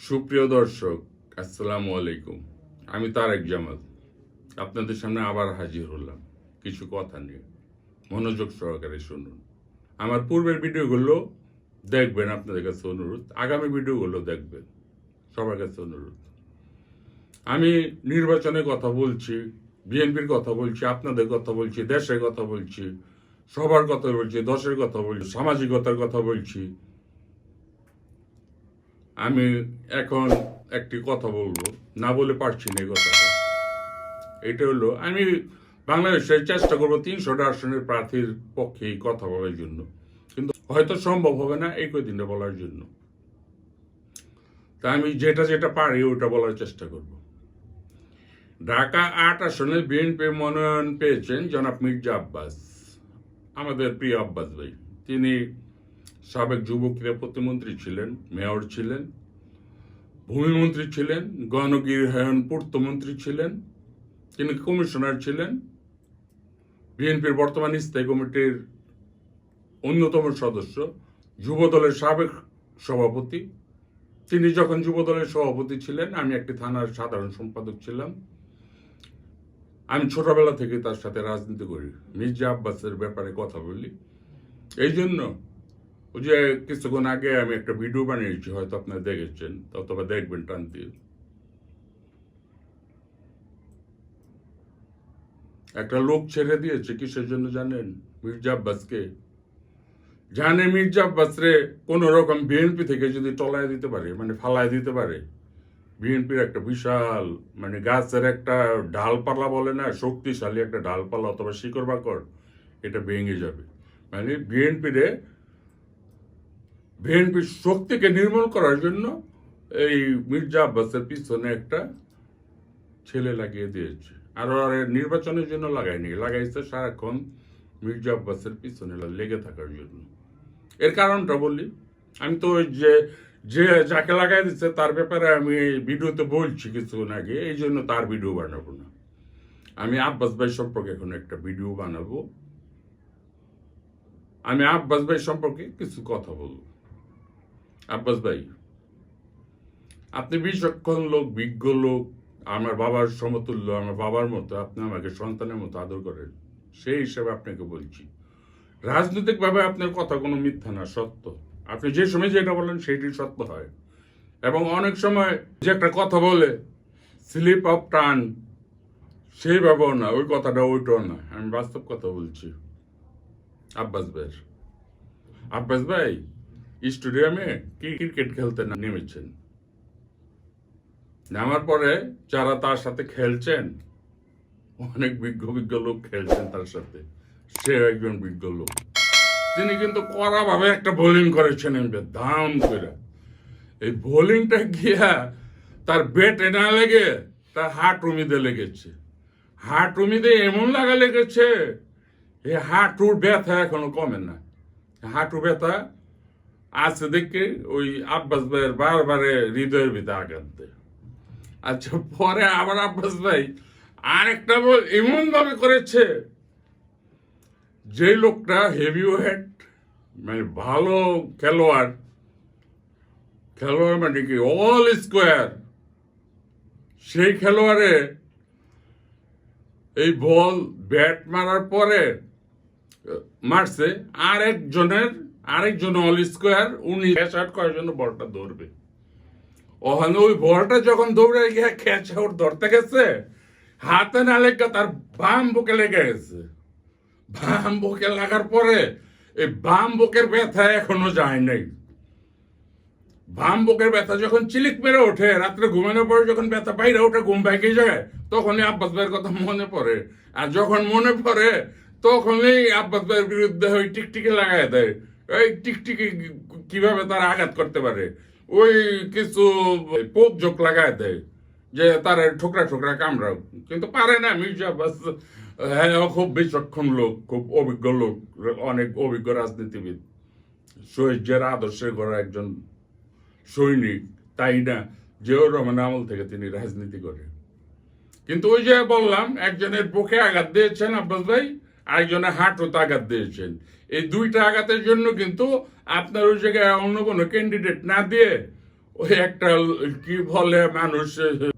সুপ্রিয় দর্শক, আসসালামু আলাইকুম। আমি তারেক জামাল আপনাদের সামনে আবার হাজির হলাম কিছু কথা নিয়ে। মনোযোগ সহকারে শুনুন। আমার পূর্বের ভিডিওগুলো দেখবেন, আপনাদের কাছে অনুরোধ। আগামী ভিডিওগুলো দেখবেন, সবার কাছে অনুরোধ। আমি নির্বাচনের কথা বলছি, বিএনপির কথা বলছি, আপনাদের কথা বলছি, দেশের কথা বলছি, সবার কথা বলছি, দশের কথা বলছি, সামাজিকতার কথা বলছি। আমি এখন একটি কথা বলবো, না বলে পারছি না এই কথাটা। এটা হলো, আমি বাংলাদেশের চেষ্টা করবো 300টা আসনের প্রার্থীর পক্ষে কথা বলার জন্য, কিন্তু হয়তো সম্ভব হবে না এই কদিনটা বলার জন্য। তা আমি যেটা যেটা পারি ওটা বলার চেষ্টা করব। ঢাকা 8 আসনে বিএনপি মনোনয়ন পেয়েছেন জনাব মির্জা আব্বাস, আমাদের প্রিয় আব্বাস ভাই। তিনি সাবেক যুব ক্রীড়া প্রতিমন্ত্রী ছিলেন, মেয়র ছিলেন, ভূমিমন্ত্রী ছিলেন, গণগৃহায়ন পূর্তমন্ত্রী ছিলেন, তিনি কমিশনার ছিলেন, বিএনপির বর্তমান স্থায়ী কমিটির অন্যতম সদস্য, যুবদলের সাবেক সভাপতি। তিনি যখন যুবদলের সভাপতি ছিলেন, আমি একটি থানার সাধারণ সম্পাদক ছিলাম। আমি ছোটবেলা থেকে তার সাথে রাজনীতি করি। মির্জা আব্বাসের ব্যাপারে কথা বলি এই জন্য, ওই যে কিছুক্ষণ আগে আমি একটা ভিডিও বানিয়েছি, হয়তো আপনারা দেখেছেন অথবা দেখবেন টানতে। একটা লোক ছেড়ে দিয়েছে কিসের জন্য জানেন? মির্জা আব্বাসকে। জানে মির্জা আব্বাস রে কোন রকম বিএনপি থেকে যদি টলায় দিতে পারে, মানে ফালায় দিতে পারে, বিএনপির একটা বিশাল, মানে গাছের একটা ডালপালা বলে না, শক্তিশালী একটা ডালপালা অথবা শিকড় বাকড়, এটা ভেঙে যাবে। মানে বিএনপির শক্তিকে নির্মূল করার জন্য এই মির্জা আব্বাসের পিছনে একটা ছেলে লাগিয়ে দিয়েছে। আর নির্বাচনের জন্য লাগাইছে সারাক্ষণ মির্জা আব্বাসের পিছনে লেগে থাকার জন্য। এর কারণটা বলি, আমি তো যে যে যাকে লাগাই দিচ্ছে তার ব্যাপারে আমি ভিডিওতে বলছি কিছুক্ষণ আগে, এই জন্য তার ভিডিও বানাবো না। আমি আব্বাস ভাই সম্পর্কে এখন একটা ভিডিও বানাবো। আমি আব্বাস ভাই সম্পর্কে কিছু কথা বলবো। আব্বাস ভাই, আপনি বিচক্ষণ লোক, বিজ্ঞ লোক, আমার বাবার সমতুল্য, আমার বাবার মতো আপনি আমাকে সন্তানের মতো আদর করেন, সেই হিসাবে আপনাকে বলছি, রাজনৈতিকভাবে আপনার কথা কোনো মিথ্যা না, সত্য। আপনি যে সময় যেটা বলেন সেটি সত্য হয়। এবং অনেক সময় যে একটা কথা বলে স্লিপ অফ টান, সেইভাবেও না, ওই কথাটা ওইটাও না, আমি বাস্তব কথা বলছি। আব্বাস ভাই স্টেডিয়ামে কি ক্রিকেট খেলতে নেমেছেন, নামার পরে যারা তার সাথে খেলছেন, অনেক বিজ্ঞ লোক খেলছেন তার সাথে, সে একজন বিজ্ঞ লোক। তিনি কিন্তু কড়াভাবে একটা বোলিং করেছেন, দাম করে। এই বোলিংটা গিয়া তার ব্যাটে না লেগে তার হাঁটুমিতে লেগেছে। হাঁটুমিতে এমন লাগা লেগেছে, এই হাঁটুর ব্যথা এখনো কমে না। হাঁটু ব্যথা আছে দেখে ওই আব্বাস ভাইয়ের বারবারে হৃদয়ের ভিতরে আঘাত দেয়। আচ্ছা, পরে আবার আব্বাস ভাই আরেকটা বল এমন ভাবে করেছে, যে লোকটা হেভি ওয়েট, মানে ভালো খেলোয়াড় মানে কি অল স্কোয়ার, সেই খেলোয়াড়ে এই বল ব্যাট মারার পরে মারছে আরেকজন অল স্কোয়ার, উনি ক্যাচ আউট করার জন্য বলটা ধরবে। ওখানে ওই বলটা যখন দৌড়ে গিয়ে ক্যাচ আউট ধরতে গেছে, হাতে না লেগে তার বাম বুকে লেগে গেছে। বাম বুকে লাগার পরে এই বাম বুকের ব্যথা এখনো যায় নাই। বাম বুকের ব্যথা যখন চিলিক মেরে ওঠে, রাত্রে ঘুমানোর পরে যখন ব্যথা বাইরে ওঠে, ঘুম ভেঙে যায়, তখনই আব্বাস ভাইয়ের কথা মনে পড়ে। আর যখন মনে পড়ে তখনই আব্বাস ভাইয়ের বিরুদ্ধে ওই টিকটিকি লাগাই দেয়। ওই টিকটিকি কিভাবে তারা আঘাত করতে পারে, ওই কিছু পোক জোক লাগাই দেয় যে তারা ঠোকরা কামড়াও, কিন্তু পারে না। মির্জা আব্বাস হ্যাঁ, খুব বিচক্ষণ লোক, খুব অভিজ্ঞ লোক, অনেক অভিজ্ঞ রাজনীতিবিদ, শহীদের আদর্শের গড়া একজন সৈনিক, তাই না? জিয়াউর রহমান আমল থেকে তিনি রাজনীতি করে। কিন্তু ওই যে বললাম, একজনের বুকে আঘাত দিয়েছেন আব্বাস ভাই, আরেকজনের হাঁটুতে আঘাত দিয়েছেন। এই দুইটা আঘাতের জন্য কিন্তু আপনার ওই জায়গায় অন্য কোনো ক্যান্ডিডেট না দিয়ে ওই একটা কি বলে মানুষ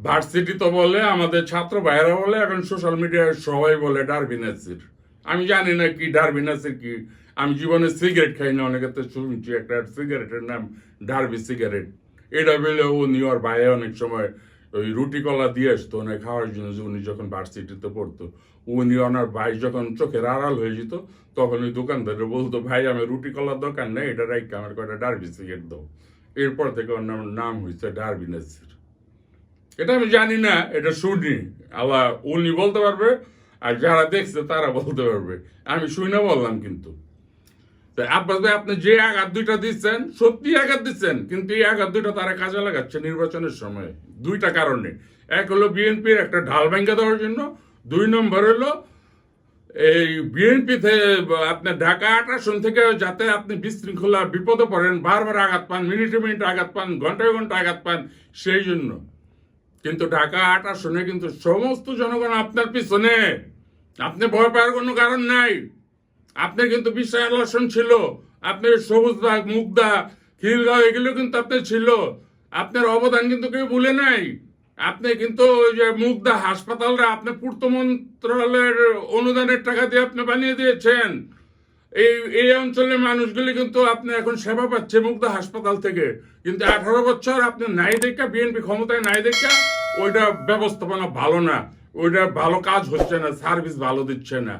ভার্সিটি তো বলে, আমাদের ছাত্র ভাইয়েরা বলে, এখন সোশ্যাল মিডিয়ায় সবাই বলে ডারবি নাসির। আমি জানি না কি ডারবি নাসির কি। আমি জীবনে সিগারেট খাই না, অনেকে তো শুনছি একটা সিগারেটের নাম ডারবি সিগারেট। এটা বলে উনি ওর ভাই অনেক সময় ওই রুটি কলা দিয়ে আসতো না খাওয়ার জন্য, উনি যখন ভার্সিটিতে পড়তো। উনি ওনার ভাই যখন চোখের আড়াল হয়ে যেত তখন ওই দোকানদারে বলতো, ভাই আমি রুটি কলার দোকান নেই, এটা রাইখা আমার কয়টা ডারবি সিগারেট দাও। এরপর থেকে ওর নাম হয়েছে ডারবি নাসির। এটা আমি জানি না, এটা শুনি। আল্লাহ উনি বলতে পারবে, আর যারা দেখছে তারা বলতে পারবে। আমি শুই না বললাম কিন্তু। আব্বাস ভাই, আপনি যে আঘাত দুইটা দিচ্ছেন সত্যি আঘাত দিচ্ছেন, কিন্তু এই আঘাত দুইটা তারা কাজে লাগাচ্ছে নির্বাচনের সময় দুইটা কারণে। এক হলো বিএনপির একটা ঢাল ভাঙ্গা দেওয়ার জন্য, 2 নম্বর হলো এই বিএনপিতে আপনার ঢাকা 8 আসন থেকে যাতে আপনি বিশৃঙ্খলা বিপদে পড়েন, বারবার আঘাত পান, মিনিটে মিনিটে আঘাত পান, ঘন্টায় ঘন্টায় আঘাত পান, সেই জন্য। কিন্তু ঢাকা 8 আসনে কিন্তু সমস্ত জনগণ আপনার পিছনে, আপনি ভয় পাওয়ার কোনো কারণ নাই। আপনার কিন্তু বিশাল আসন ছিল, আপনার সবুজদা, মুগদা, খিলগাঁও এগুলো কিন্তু আপনার ছিল। আপনার অবদান কিন্তু কেউ ভুলে নাই। আপনি কিন্তু ওই যে মুগদা হাসপাতালটা আপনি পূর্ত মন্ত্রণালয়ের অনুদানের টাকা দিয়ে আপনি বানিয়ে দিয়েছেন। এই অঞ্চলের মানুষগুলি কিন্তু আপনি এখন সেবা পাচ্ছে মুগদা হাসপাতাল থেকে। কিন্তু 18 বছর আপনি নাই দেখা, বিএনপি ক্ষমতায় নাই দেখা, ওইটা ব্যবস্থাপনা ভালো না, ওইটা ভালো কাজ হচ্ছে না, সার্ভিস ভালো দিচ্ছে না।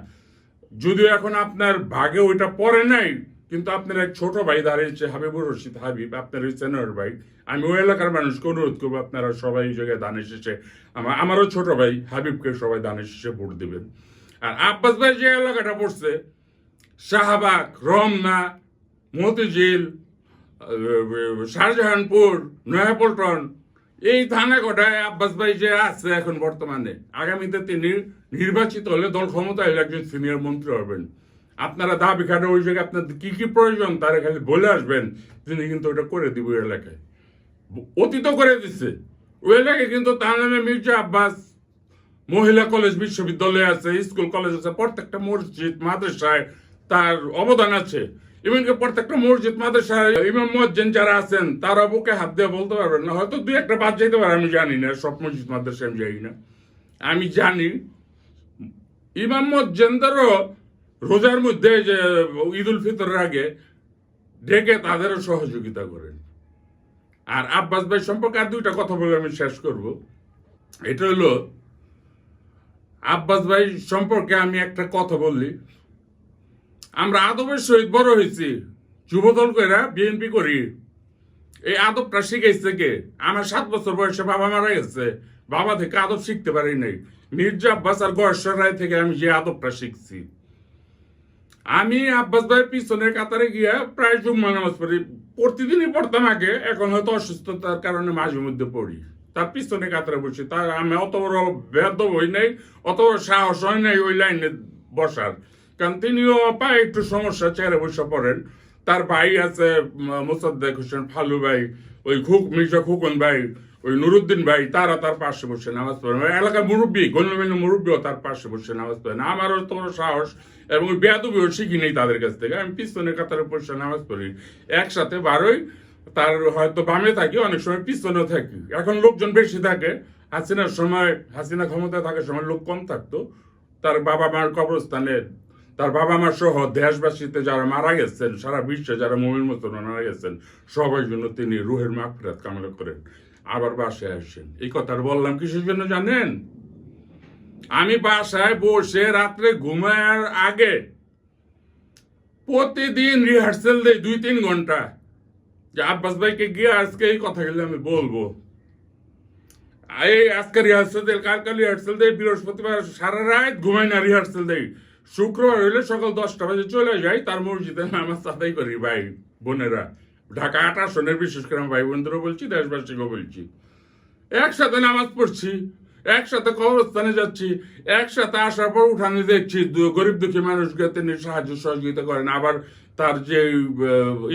যদিও এখন আপনার ভাগে ওইটা পড়ে নাই, কিন্তু আপনার এক ছোট ভাই দাঁড়িয়েছে, হাবিবুর রশিদ হাবিব, আপনার ওই সেনার ভাই। আমি ওই এলাকার মানুষকে অনুরোধ করবো, আপনারা সবাই এই জায়গায় দানের শেষে আমারও ছোট ভাই হাবিবকে সবাই দানের শেষে ভোট দেবেন। আর আব্বাস ভাই যে এলাকাটা পড়ছে, শাহবাগ, রমনা, মতিঝিল, শাহজাহানপুর, নয়াপল্টন, এই থানা কটায় আব্বাস ভাই যে আছে এখন বর্তমানে, আগামীতে তিনি নির্বাচিত হলে দল ক্ষমতায় একজন সিনিয়র মন্ত্রী হবেন। আপনারা দাবি খাটে ওই জায়গায় আপনাদের কি কি প্রয়োজন তারা খালি বলে আসবেন, তিনি কিন্তু ওটা করে দিব। ওই এলাকায় অতীত করে দিচ্ছে। ওই এলাকায় কিন্তু তার নামে মির্জা আব্বাস মহিলা কলেজ, বিশ্ববিদ্যালয় আছে, স্কুল কলেজ আছে, প্রত্যেকটা মসজিদ মাদ্রাসায় তার অবদান আছে। এমনকি প্রত্যেকটা মসজিদ মাদ্রাসায় ইমাম মুয়াজ্জিন যারা আছেন তারা বুকে হাত দিয়ে বলতে পারবেন না, হয়তো 2-1টা বাদ যেতে পারে, আমি জানি না, সব মসজিদ মাদ্রাসায় আমি জানি না। আমি জানি ইমাম মুয়াজ্জিনদেরও রোজার মধ্যে যে ঈদ উল ফিতরের আগে ডেকে তাদেরও সহযোগিতা করেন। আর আব্বাস ভাই সম্পর্কে আর 2টা কথা বলে আমি শেষ করব। এটা হলো আব্বাস ভাই সম্পর্কে আমি একটা কথা বললি, আমরা আদবের সহিত বড় হয়েছি, যুবদল কইরা বিএনপি করি। এই আদবটা শিখাইছে কে? আমার 7 বছর বয়সে বাবা মারা গেছে, বাবা থেকে আদব শিখতে পারি নাই। মির্জা আব্বাস আর গয়েশ্বর রায় থেকে আমি যে আদবটা শিখছি। আমি আব্বাস ভাইয়ের পিছনের কাতারে গিয়া প্রায় জুম্মা নামাজ পড়ি, প্রতিদিনই পড়তাম আগে, এখন হয়তো অসুস্থতার কারণে মাঝে মধ্যে পড়ি। তার পিছনে কাতারে বসি, তার আমি অত বড় বেদব হই নাই, অত বড় সাহস হয় নাই ওই লাইনে বসার, কারণ তিনিও পায়ে একটু সমস্যা, চেয়ারে বসে পড়েন। তার ভাই আছে মোসাদ্দেক হোসেন ফালু ভাই, ওই মির্জা খুকন ভাই, ওই নুরুদ্দিন ভাই, তারা তার পাশে বসে নামাজ পড়েন। এলাকার মুরব্বী, গণ্যমান্য মুরব্বীও তার পাশে বসে নামাজ পড়েন। আমারও তো সাহস এবং বেয়াদবিও শিখি নেই তাদের কাছ থেকে, আমি পিছনে কাতারে বসে নামাজ পড়ি। একসাথে বারোই, তার হয়তো বামে থাকি, অনেক সময় পিছনেও থাকি। এখন লোকজন বেশি থাকে, হাসিনার সময়, হাসিনা ক্ষমতায় থাকার সময় লোক কম থাকতো। তার বাবা মার কবরস্থানে, তার বাবা মা সহ দেশবাসীতে যারা মারা গেছেন, সারা বিশ্বে যারা মুমিন মুসলমান মারা গেছেন, সবার জন্য তিনি রুহের মাগফিরাত কামনা করেন, আবার বাসায় আসেন। এই কথাটা বললাম কিসের জন্য জানেন? আমি বাসায় বসে রাত্রে ঘুমার আগে প্রতিদিন রিহার্সেল দেই 2-3 ঘন্টা, যে আব্বাস ভাইকে গিয়ে আজকে এই কথাগুলো আমি বলবো। এই আজকে রিহার্সেল দেয়, কালকে রিহার্সেল দেয়, বৃহস্পতিবার সারা রাত ঘুমাই না রিহার্সেল দেয়, শুক্রবার হইলে সকাল 10টা বাজে চলে যাই তার মসজিদে নামাজ আদায় করি। ভাই বোনেরা, ঢাকা 8 আসনের বিশেষ করে ভাই বোনদেরও বলছি, দেশবাসীকেও বলছি, একসাথে নামাজ পড়ছি, একসাথে কবরস্থানে যাচ্ছি, একসাথে আসার পর উঠানে দেখছি গরিব দুঃখী মানুষকে তিনি সাহায্য সহযোগিতা করেন। আবার তার যে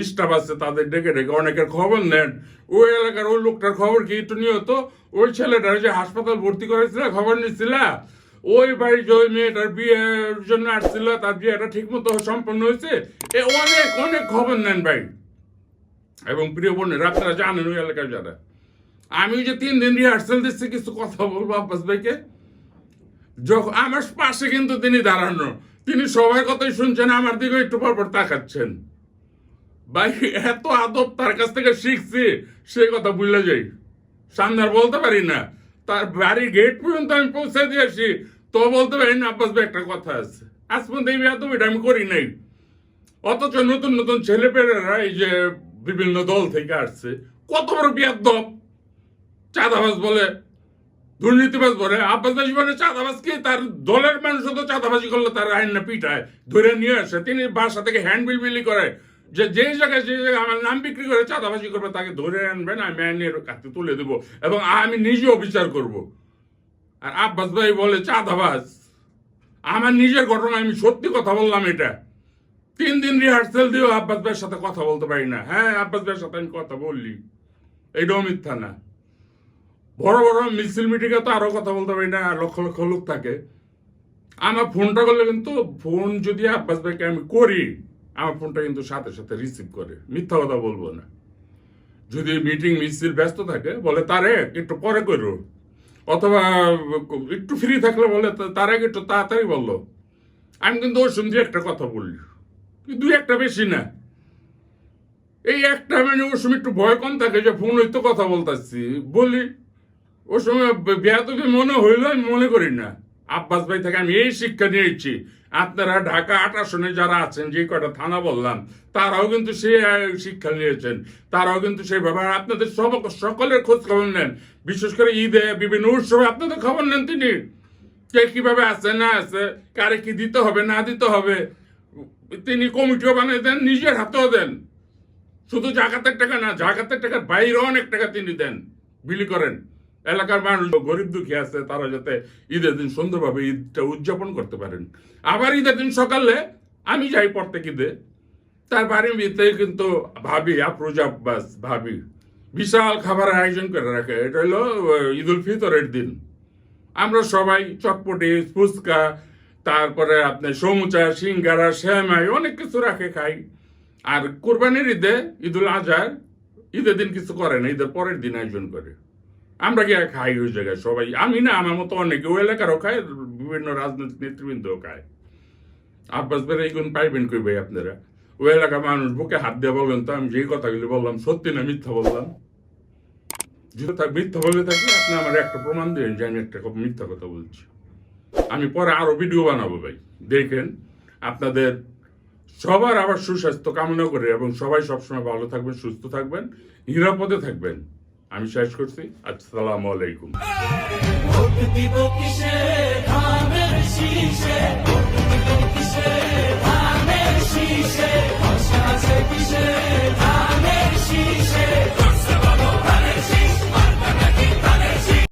স্টাফ আছে তাদের ডেকে ডেকে অনেকের খবর নেন। ওই এলাকার ওই লোকটার খবর কি একটু নিয়ত, ওই ছেলেটার যে হাসপাতাল ভর্তি করেছিল খবর নিচ্ছিল, ওই বাড়ির যে ওই মেয়েটার বিয়ের জন্য আসছিল, তার বিয়েটা ঠিক মতো সম্পন্ন হয়েছে, অনেক অনেক খবর নেন ভাই। এবং প্রিয় বোনেরা, আপনারা জানেন ওই এলাকায় যারা, আমি যে 3 দিন রিহার্সাল দিচ্ছি কিছু কথা বলবো আব্বাস ভাইকে, যখন আমার পাশে কিন্তু তিনি দাঁড়ানো, তিনি সবার কথাই শুনছেন, আমার দিকে একটু পরপর তাকাচ্ছেন। ভাই এত আদব তার কাছ থেকে শিখছি, সে কথা ভুলে যাই, সামনে আর বলতে পারি না। তার বাড়ির গেট পর্যন্ত আমি পৌঁছে দিয়েছি, তো বলতে পারি না আব্বাস ভাই একটা কথা আছে। আজ পর্যন্ত এই এটা আমি করি নাই। অথচ নতুন নতুন ছেলেপেলেরা এই যে বিভিন্ন দল থেকে আসছে, কত বড় বিয়াদব, চাঁদাবাজ বলে, দুর্নীতিবাজ বলে। আব্বাস ভাই জীবনে চাঁদাবাজ কি, তার দলের মানুষ তো চাঁদাবাজি করলে তার আইন না পিঠায় ধরে নিয়ে আসে, তিনি বাসা থেকে হ্যান্ডবিল বিলি করে যে জায়গায় আমার নাম বিক্রি করে চাঁদাবাজি করবে তাকে ধরে আনবেন, আমি আইনের কাছে তুলে দেবো এবং আমি নিজেও বিচার করব। আর আব্বাস ভাই বলে চাঁদাবাজ। আমার নিজের ঘটনা, আমি সত্যি কথা বললাম। এটা 3 দিন রিহার্সাল দিয়েও আব্বাস ভাইয়ের সাথে কথা বলতে পারি না। হ্যাঁ, আব্বাস ভাইয়ের সাথে আমি কথা বললি, এইটাও মিথ্যা না। বড় বড় মিছিল মিটিংয়ে তো আরো কথা বলতে পারি না, লক্ষ লক্ষ লোক থাকে। আমার ফোনটা করলে কিন্তু, ফোন যদি আব্বাস ভাইকে আমি করি, আমার ফোনটা কিন্তু সাথে সাথে রিসিভ করে, মিথ্যা কথা বলবো না। যদি মিটিং মিছিল ব্যস্ত থাকে বলে তারে একটু পরে করো, অথবা একটু ফ্রি থাকলে বলে তার আগে একটু তাড়াতাড়ি বললো। আমি কিন্তু ওর সঙ্গে একটা কথা বললি, 2-1 বেশি না। এই একটা মানে ওর সময় একটু ভয় কম থাকে যে ফোন হইতো কথা বলতেছি বলি, ওর সময় বেয়াদবি মনে হইলো আমি মনে করি না। আব্বাস ভাই থেকে আমি এই শিক্ষা নিয়েছি, আপনারা ঢাকা 8 আসনে যারা আছেন, যে কয়টা থানা বললাম, তারাও কিন্তু সেই শিক্ষা নিয়েছেন, তারাও কিন্তু সেই ব্যাপারে আপনাদের সকলের খোঁজ খবর নেন। বিশেষ করে ঈদে বিভিন্ন উৎসবে আপনাদের খবর নেন তিনি, কে কিভাবে আছে না আছে, কারে কি দিতে হবে না দিতে হবে। তিনি কমিটিও বানিয়ে দেন, নিজের হাতেও দেন। শুধু জাকাতের টাকা না, জাকাতের টাকার বাইরেও অনেক টাকা তিনি দেন, বিলি করেন। এলাকার মানুষ গরিব দুঃখী আছে, তারা যাতে ঈদের দিন সুন্দরভাবে ঈদটা উদযাপন করতে পারেন। আবার ঈদের দিন সকালে আমি যাই প্রত্যেক ঈদে, তার বাড়ির ভিতরে কিন্তু ভাবি আফরোজ আব্বাস ভাবি বিশাল খাবারের আয়োজন করে রাখে। এটা হলো ঈদুল ফিতরের দিন। আমরা সবাই চটপটি, ফুচকা, তারপরে আপনার সমুচা, সিঙ্গারা, শ্যামাই, অনেক কিছু রাখে খাই। আর কোরবানির ঈদে, ঈদুল আজহার ঈদের দিন কিছু করে না, ঈদের পরের দিন আয়োজন করে। আমরা কি খাই ওই জায়গায় সবাই, আমি না, আমার মতো অনেকে ওই এলাকারও খায়, বিভিন্ন রাজনৈতিক নেতৃবৃন্দও খায়। আব্বাস ভাই এই গুণ পাইবেন কই ভাই আপনারা? ওই এলাকার মানুষ বুকে হাত দিয়ে বলবেন তো আমি যেই কথাগুলি বললাম সত্যি না মিথ্যা বললাম? যদি মিথ্যা বলে থাকি আপনি আমার একটা প্রমাণ দিন যে আমি একটা মিথ্যা কথা বলছি। আমি পরে আরো ভিডিও বানাবো ভাই, দেখেন। আপনাদের সবার আবার সুস্বাস্থ্য কামনা করে এবং সবাই সবসময় ভালো থাকবেন, সুস্থ থাকবেন, নিরাপদে থাকবেন। আমি শেষ করছি। আসসালামু আলাইকুম। ভোট দিব কিসে, ধানের শীষে, ভোট দিব কিসে, ধানের শীষে, আশা আছে কিসে।